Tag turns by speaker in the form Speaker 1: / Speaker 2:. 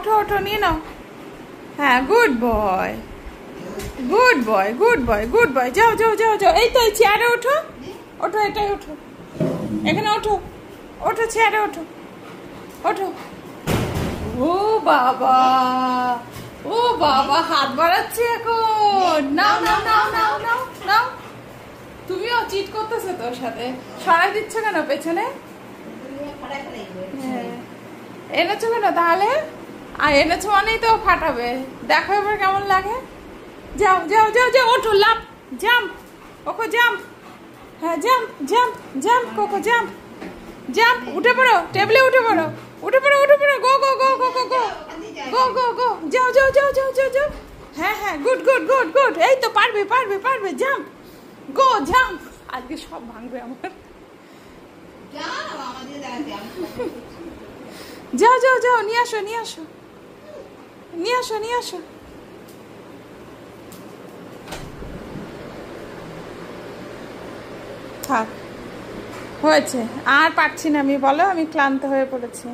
Speaker 1: ওঠো ওঠো নিয়ে নাও। হ্যাঁ good boy, good boy, good boy, good boy. যাও যাও যাও যাও। এই তো এই চেয়ারে ওঠো, ওঠো এটাই ওঠো, এখানে ওঠো, ওঠো চেয়ারে ওঠো, ওঠো। ও বাবা, ও বাবা হাত বাড়াচ্ছে এখন। নাও নাও নাও নাও নাও নাও। তুমিও চিট করতেছো তোর সাথে, সরাই দিচ্ছ কেন পেছনে? এনেছো কেন তাহলে? আর এনেছো মানেই তো ফাটাবে। দেখো এবার কেমন লাগে। যাও যাও যাও যাও, ওঠো, লাভ, জাম্প, ওকো জাম্প। হ্যাঁ jump jump jump, cocoa jump jump. উঠে পড়ো, টেবিলে উঠে পড়ো, উঠে পড়ো, উঠে পড়ো। গো গো গো গো গো গো গো গো গো। যাও যাও যাও যাও যাও যাও। হ্যাঁ হ্যাঁ গুড গুড গুড গুড। এই তো পারবে পারবে পারবে। জাম্প, গো জাম্প। আজকে সব ভাঙবে আমার। যাও যাও যাও, নিয়ে আসো নিয়ে আসো নিয়ে আসো নিয়ে আসো। থাক, হয়েছে, আর পারছি না আমি, বলো আমি ক্লান্ত হয়ে পড়েছি।